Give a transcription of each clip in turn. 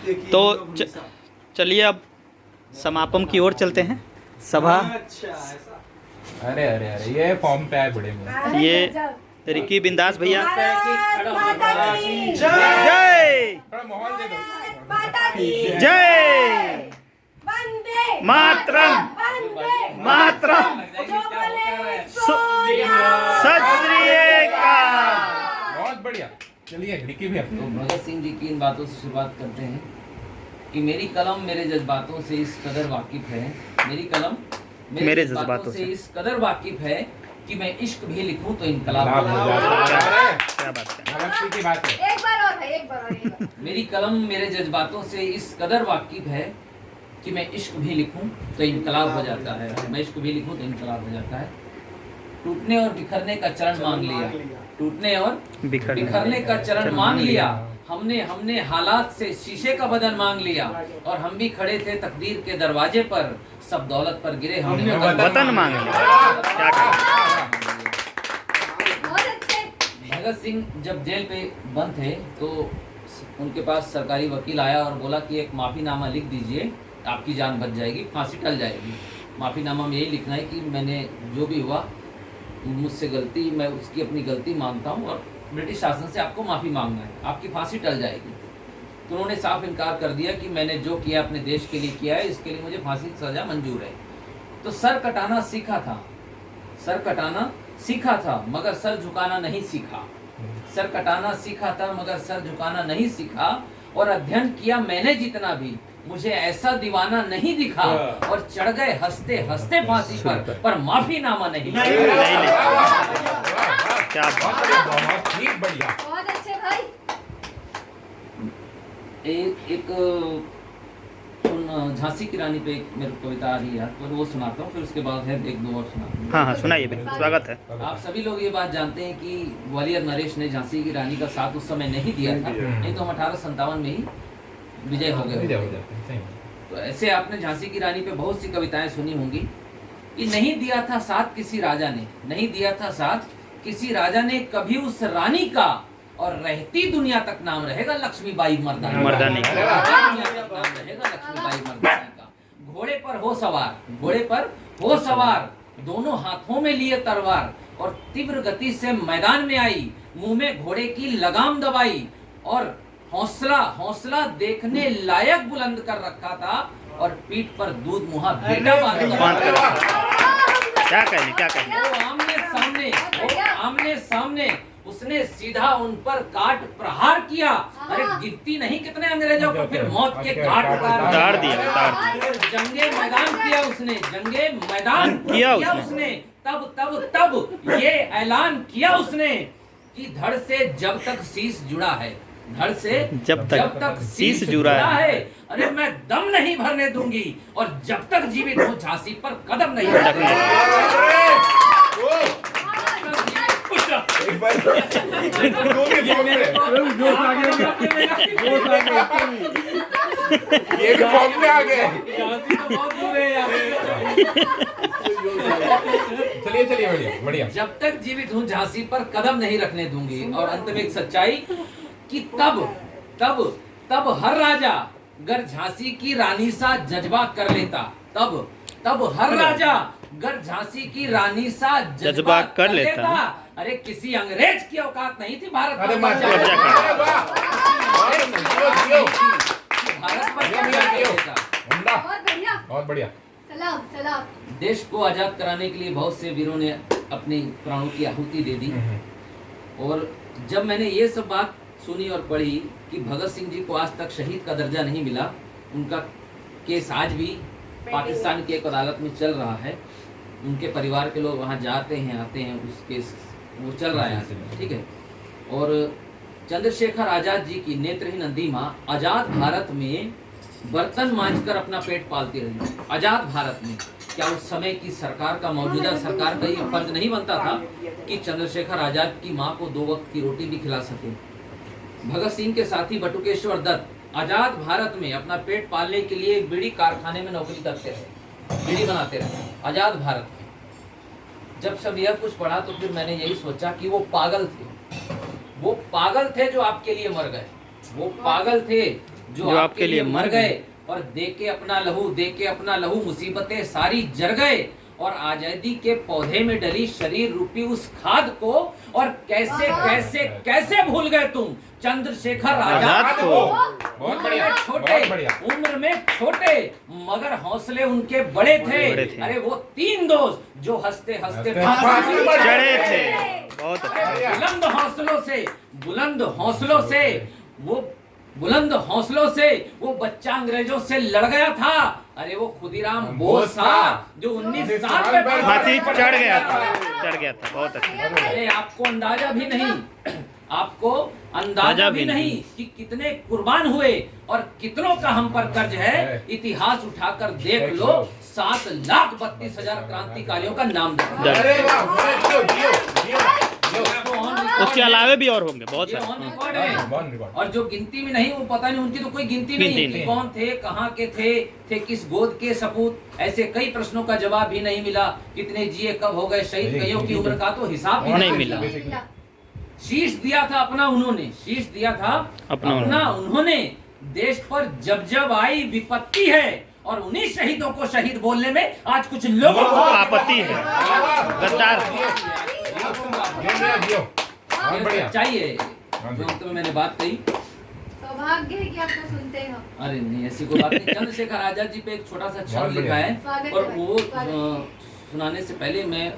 तो चलिए अब समापन की ओर चलते हैं। सभा अरे अरे अरे ये फॉर्म पे है बड़े में। ये रिकी बिंदास भैया जय जय माहौल दे दो। जय मातरम मातरम सत श्री अकाल। बहुत बढ़िया। चलिए रिकी भैया। तो भगत सिंह जी की इन बातों से शुरुआत करते हैं कि मेरी कलम मेरे जज्बातों से इस कदर वाकिफ है, मेरी कलम मेरे जज्बातों से इस कदर वाकिफ है कि मैं इश्क भी लिखूं तो इनकलाब हो जाए। क्या बात है, भगत सिंह की बात है। एक बार और है, एक बार और। मेरी कलम मेरे जज्बातों से इस कदर वाकिफ है कि मैं इश्क भी लिखूं तो इनकलाब हो जाता है, मैं इश्क भी लिखूं तो इनकलाब हो जाता है। टूटने और बिखरने का चरण मांग लिया, टूटने और बिखरने का चरण मांग लिया। हमने हालात से शीशे का बदन मांग लिया और हम भी खड़े थे तकदीर के दरवाजे पर, सब दौलत पर गिरे हमने वतन मांग लिया। क्या करें। बहुत अच्छे। भगत सिंह जब जेल पे बंद थे तो उनके पास सरकारी वकील आया और बोला कि एक माफ़ीनामा लिख दीजिए, आपकी जान बच जाएगी, फांसी टल जाएगी। माफ़ीनामा में यही लिखना है कि मैंने जो भी हुआ मुझसे गलती, मैं उसकी अपनी गलती मानता हूँ और ब्रिटिश शासन से आपको माफ़ी मांगना है, आपकी फांसी टल जाएगी। तो उन्होंने साफ इनकार कर दिया कि मैंने जो किया अपने देश के लिए किया है, इसके लिए मुझे फांसी की सज़ा मंजूर है। तो सर कटाना सीखा था, सर कटाना सीखा था मगर सर झुकाना नहीं सीखा, सर कटाना सीखा था मगर सर झुकाना नहीं सीखा। और अध्ययन किया मैंने जितना भी, मुझे ऐसा दीवाना नहीं दिखा और चढ़ गए हंसते हंसते फांसी पर माफीनामा नहीं क्या बहुत ही बढ़िया। बहुत अच्छे भाई। एक झांसी की रानी पे एक मेरी कविता आ रही है तो वो सुनाता हूँ, फिर उसके बाद है एक दो और सुनाता हूँ। हाँ हाँ सुनाइए, बिल्कुल स्वागत है। आप सभी लोग ये बात जानते हैं कि ग्वालियर नरेश ने झांसी की रानी का साथ उस समय नहीं दिया था, नहीं तो हम 1857 में ही विजय हो गए। तो ऐसे आपने झांसी की रानी पे बहुत सी कविताएं सुनी होंगी। ये नहीं दिया था साथ किसी राजा ने, नहीं दिया था साथ किसी राजा ने कभी उस रानी का, और रहती दुनिया तक नाम रहेगा लक्ष्मीबाई मर्दानी का, नाम रहेगा लक्ष्मीबाई मर्दानी का। घोड़े पर हो सवार, घोड़े पर हो सवार, दोनों हाथों में लिए तलवार, और तीव्र गति से मैदान में आई, मुंह में घोड़े की लगाम दबाई, और हौसला देखने लायक बुलंद कर रखा था, और पीठ पर दूध मुहा बेटा बांध कर रखा था। क्या कहें वो आमने सामने उसने सीधा उन पर काट प्रहार किया। अरे गिनती नहीं कितने अंग्रेजों को फिर मौत के घाट उतार दिया। जंगे मैदान किया उसने, जंगे मैदान किया उसने। तब ये ऐलान किया उसने कि धड़ से जब तक शीश जुड़ा है, धड़ से जब तक शीश जुड़ा है, अरे मैं दम नहीं भरने दूंगी, और जब तक जीवित हूँ झांसी पर कदम नहीं रखूंगी। चलिए बढ़िया। जब तक जीवित हूँ झांसी पर कदम नहीं रखने दूंगी। और अंत में एक सच्चाई कि तब हर राजा अगर झांसी की रानी सा जज्बा कर लेता, तब हर राजा अगर झांसी की रानी सा जज्बा कर लेता, अरे किसी अंग्रेज की औकात नहीं थी भारत पर बहुत बढ़िया। सलाम। देश को आजाद कराने के लिए बहुत से वीरों ने अपनी प्राणों की आहुति दे दी। और जब मैंने ये सब बात सुनी और पढ़ी कि भगत सिंह जी को आज तक शहीद का दर्जा नहीं मिला, उनका केस आज भी पाकिस्तान की एक अदालत में चल रहा है, उनके परिवार के लोग वहाँ जाते हैं आते हैं, उस केस वो चल रहा है, ठीक है। और चंद्रशेखर आजाद जी की नेत्रहीन अंधी माँ आजाद भारत में बर्तन मांजकर अपना पेट पालती रही। आजाद भारत में क्या उस समय की सरकार का, मौजूदा सरकार का ये फर्ज नहीं बनता था कि चंद्रशेखर आजाद की माँ को 2 वक्त की रोटी भी खिला सके? भगत सिंह के साथी बटुकेश्वर दत्त आजाद भारत में अपना पेट पालने के लिए एक बीड़ी कारखाने में नौकरी करते रहे, बीड़ी बनाते रहे आजाद भारत में। जब सब यह कुछ पढ़ा तो फिर मैंने यही सोचा कि वो पागल थे जो आपके लिए मर गए, वो पागल थे जो आपके लिए मर गए और दे के अपना लहू मुसीबतें सारी जर गए और आजादी के पौधे में डली शरीर रूपी उस खाद को और कैसे कैसे कैसे भूल गए तुम चंद्रशेखर आजाद को। बहुत उम्र बढ़िया, में बहुत छोटे, बढ़िया। उम्र में छोटे मगर हौसले उनके बड़े थे। अरे वो 3 दोस्त जो हंसते हंसते फांसी पर चढ़े थे। बहुत अच्छा। बुलंद हौसलों से वो बच्चा अंग्रेजों से लड़ गया था। अरे वो खुदीराम बोस था जो 19 साल पे फांसी चढ़ गया था। बहुत अच्छा। अरे आपको अंदाजा भी नहीं कि कितने कुर्बान हुए और कितनों का हम पर कर्ज है। इतिहास उठाकर देख लो 7,32,000 क्रांतिकारियों का नाम दे। अरे वाह, जियो, जियो, जियो। उसके अलावे भी और होंगे बहुत ये ऑन सारे। रिकॉर्ड है और जो गिनती में नहीं वो पता नहीं, उनकी तो कोई गिनती नहीं है कि कौन थे, कहाँ के थे किस गोद के सपूत। ऐसे कई प्रश्नों का जवाब भी नहीं मिला। कितने जिए, कब हो गए शहीद, कईयों की उम्र का तो हिसाब भी नहीं मिला। शीश दिया था अपना उन्होंने देश पर जब आई विपत्ति है और उन्हीं शहीदों को शहीद बोलने में आज कुछ लोगों को आपत्ति है। गद्दार चाहिए जो अंत में मैंने बात कही। सौभाग्य है कि आपको सुनते हैं। अरे नहीं, ऐसी कोई बात नहीं। चंद्रशेखर आजाद जी पे एक छोटा सा छंद लिखा है और वो सुनाने से पहले मैं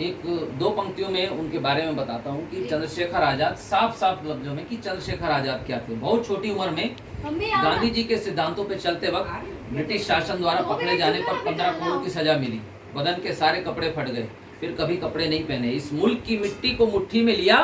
1-2 पंक्तियों में उनके बारे में बताता हूँ कि चंद्रशेखर आजाद, साफ लफ्जों में कि चंद्रशेखर आजाद क्या थे। बहुत छोटी उम्र में गांधी जी के सिद्धांतों पे चलते वक्त ब्रिटिश शासन द्वारा पकड़े जाने पर 15 करोड़ की सजा मिली। बदन के सारे कपड़े फट गए, फिर कभी कपड़े नहीं पहने। इस मुल्क की मिट्टी को मुट्ठी में लिया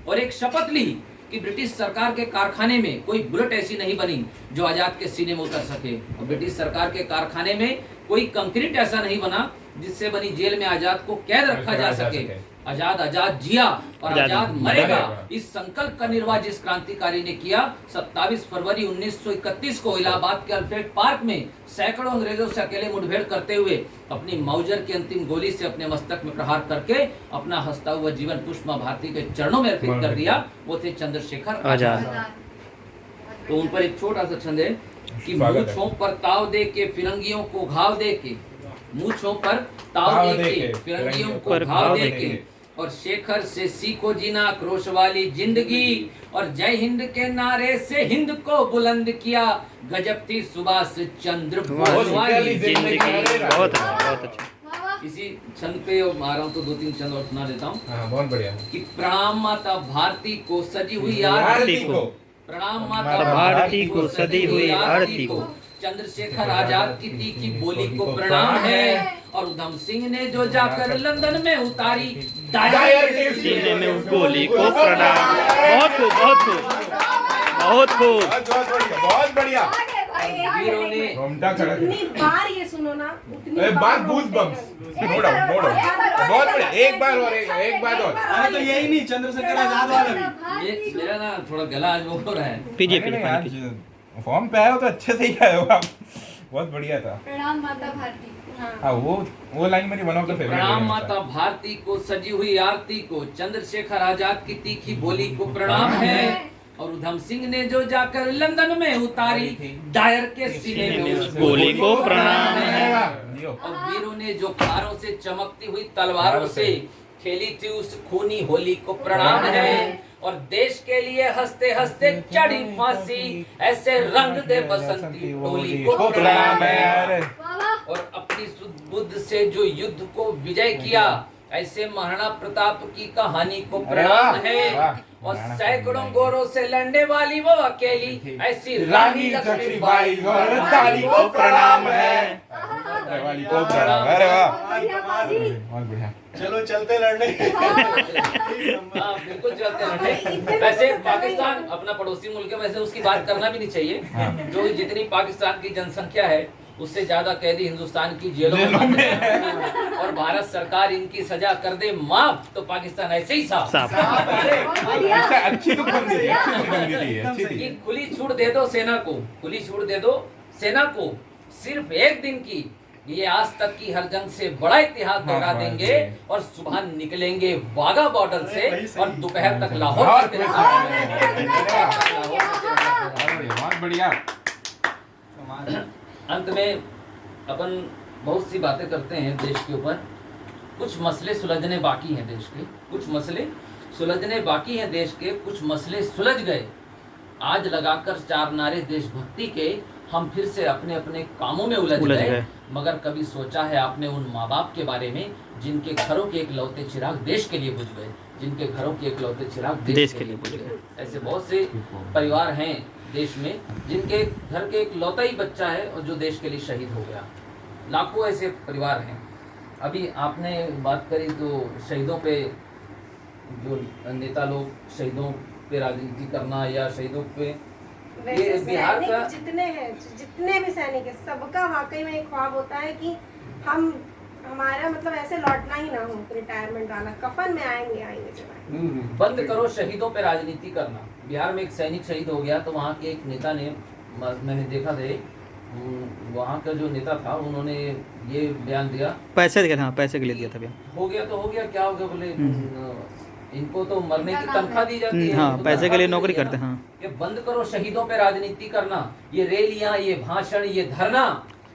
और एक शपथ ली कि ब्रिटिश सरकार के कारखाने में कोई बुलेट ऐसी नहीं बनी जो आजाद के सीने में उतर सके और ब्रिटिश सरकार के कारखाने में कोई कंक्रीट ऐसा नहीं बना जिससे बनी जेल में आजाद को कैद रखा जा सके। आजाद जिया और आजाद मरेगा, इस संकल्प का निर्वाह जिस क्रांतिकारी ने किया। 27 फरवरी 1931 को इलाहाबाद के अल्फ्रेड पार्क में सैकड़ों अंग्रेजों से अकेले मुठभेड़ करते हुए अपनी माउजर की अंतिम गोली से अपने मस्तक में प्रहार करके अपना हंसता हुआ जीवन पुष्प मां भारती के चरणों में अर्पित कर दिया। वो थे चंद्रशेखर आजाद। तो उन पर एक छोटा सा छंद है कि मूंछों पर ताव दे के फिरंगियों को घाव दे के, मूंछों पर ताव दे के फिरंगियों को घाव दे के, और शेखर से सीखो जीना क्रोश वाली जिंदगी, और जय हिंद के नारे से हिंद को बुलंद किया। गजब थी सुभाष चंद्र बोस वाली जिंदगी। बहुत अच्छा। इसी छंद पे आ रहा हूँ तो 2-3 छंद और सुना देता हूँ। बहुत बढ़िया। कि प्रणाम माता भारती को सजी हुई आरती को, प्रणाम माता भारती को सजी हुई आरती को, चंद्रशेखर आजाद की तीखी बोली को प्रणाम है। और उधम सिंह ने जो जाकर लंदन में उतारी दायर के सीने में उस गोली को प्रणाम। बहुत खूब बहुत बढ़िया। वीरों ने उतनी बार ये सुनो ना, उतनी बार गूज बम्स। नो डाउट बहुत बढ़िया। एक बार और अरे तो यही नहीं, चंद्रशेखर आजाद वाला भी। ये मेरा ना थोड़ा गला आज वो हो रहा है। पीजिए पानी पीजिए। फॉर्म पे आए हो तो अच्छे से ही आए हो आप। बहुत बढ़िया था। प्रणाम माता भारती। हाँ वो लाइन मेरी वन ऑफ द फेवरेट। प्रणाम माता भारती को सजी हुई आरती को, चंद्रशेखर आजाद की तीखी बोली को प्रणाम है। और उधम सिंह ने जो जाकर लंदन में उतारी दायर के सीने में उस गोली को प्रणाम है। और वीरों ने जो खारों से चमकती हुई तलवारों से खेली थी उस खूनी होली को प्रणाम है। और देश के लिए हंसते हंसते चढ़ी फांसी, ऐसे रंग दे बसंती होली को प्रणाम है। और अपनी सुध-बुद्ध से जो युद्ध को विजय किया, ऐसे महाराणा प्रताप की कहानी को प्रणाम है। और सैकड़ों गोरों से लड़ने वाली वो अकेली ऐसी रानी लक्ष्मीबाई को प्रणाम है। अरे वाह, बहुत बढ़िया। चलो चलते लड़ने। हाँ बिल्कुल चलते लड़ने। वैसे पाकिस्तान अपना पड़ोसी मुल्क है, वैसे उसकी बात करना भी नहीं चाहिए। जो जितनी पाकिस्तान की जनसंख्या है उससे ज्यादा कैदी हिंदुस्तान की जेलों में और भारत सरकार इनकी सजा कर दे माफ तो पाकिस्तान ऐसे ही साफ। अच्छी तो बंदी थी। खुली छूट दे दो सेना को, खुली छूट दे दो सेना को, सिर्फ एक दिन की ये आज तक की हर जंग से बड़ा इतिहास दोहरा हाँ, देंगे सही। और सुबह निकलेंगे वाघा बॉर्डर से वही सही। और दोपहर तक लाहौर लाहौर के बहुत बढ़िया। अंत में अपन बहुत सी बातें करते हैं देश के ऊपर। कुछ मसले सुलझने बाकी हैं देश के, कुछ मसले सुलझने बाकी हैं देश के, कुछ मसले सुलझ गए। आज लगाकर 4 नारे देशभक्ति के हम फिर से अपने अपने कामों में उलझ गए। मगर कभी सोचा है आपने उन माँ बाप के बारे में जिनके घरों के इकलौते चिराग देश के लिए बुझ गए, जिनके घरों के इकलौते चिराग देश के लिए बुझ गए। ऐसे बहुत से परिवार हैं देश में जिनके घर के इकलौता ही बच्चा है और जो देश के लिए शहीद हो गया। लाखों ऐसे परिवार हैं। अभी आपने बात करी तो शहीदों पे, जो नेता लोग शहीदों पे राजनीति करना या शहीदों पे, वैसे ये बिहार सैनिक का जितने हैं, जितने भी सैनिक है, सबका वाकई में एक ख्वाब होता है कि हम हमारा मतलब ऐसे लौटना ही ना हो, रिटायरमेंट वाला, कफन में आएंगे जब आएंगे। बंद करो शहीदों पे राजनीति करना। बिहार में एक सैनिक शहीद हो गया तो वहाँ के एक नेता ने, मैंने देखा थे, वहाँ का जो नेता था उन्होंने ये बयान दिया, पैसे के, हाँ पैसे के लिए दिया था भैया। हो गया तो हो गया, क्या हो गया बोले, इनको तो मरने की तनख्वाह दी जाती है, हाँ इनको पैसे के लिए तनख्वाह नौकरी दी करते हैं। हाँ कि बंद करो शहीदों पे राजनीति करना। ये रैलियां, ये भाषण, ये धरना,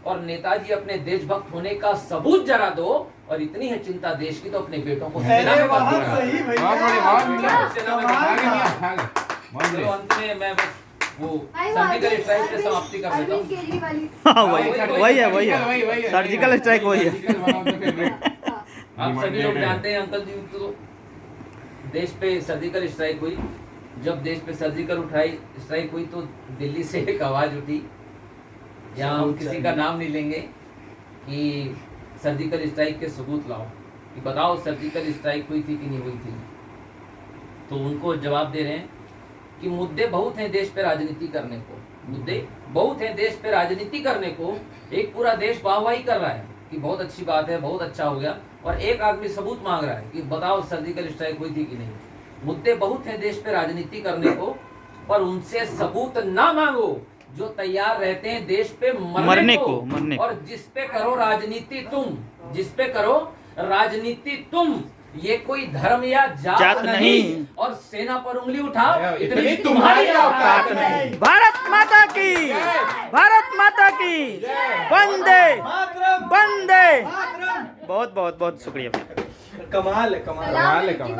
और नेताजी अपने देशभक्त होने का सबूत जरा दो। और इतनी है चिंता देश की तो अपने बेटों को सेना अरे में वाह, भर्ती करा। सही भैया। बहुत बढ़िया, बहुत बढ़िया। सेना में कमाल भर्ती का। करा। बहुत चलो बढ़िया। अंत में मैं बस वो सर्जिकल स्ट्राइक से समाप्ति कर देता हूँ। हाँ वही है, वही है सर्जिकल स्ट्राइक वही है। आप सभी लोग जानते हैं अंकल जी, तो देश पे सर्जिकल स्ट्राइक हुई। जब देश पे सर्जिकल स्ट्राइक हुई तो दिल्ली से एक आवाज उठी, यहाँ हम किसी का नाम नहीं लेंगे, कि सर्जिकल स्ट्राइक के सबूत लाओ, कि बताओ सर्जिकल स्ट्राइक हुई थी कि नहीं हुई थी। तो उनको जवाब दे रहे हैं कि मुद्दे बहुत हैं देश पे राजनीति करने को, मुद्दे बहुत हैं देश पे राजनीति करने को। एक पूरा देश वाहवाही कर रहा है कि बहुत अच्छी बात है, बहुत अच्छा हो गया, और एक आदमी सबूत मांग रहा है कि बताओ सर्जिकल स्ट्राइक हुई थी कि नहीं। मुद्दे बहुत हैं देश पे राजनीति करने को, पर उनसे सबूत ना मांगो जो तैयार रहते हैं देश पे मरने को। और जिस पे करो राजनीति तुम, जिस पे करो राजनीति तुम, ये कोई धर्म या जात नहीं। और सेना पर उंगली उठाओ, इतनी तुम्हारी औकात नहीं। भारत माता की, भारत माता की वंदे वंदे। बहुत बहुत बहुत शुक्रिया। कमाल है, कमाल है। कमाल है, कमाल है।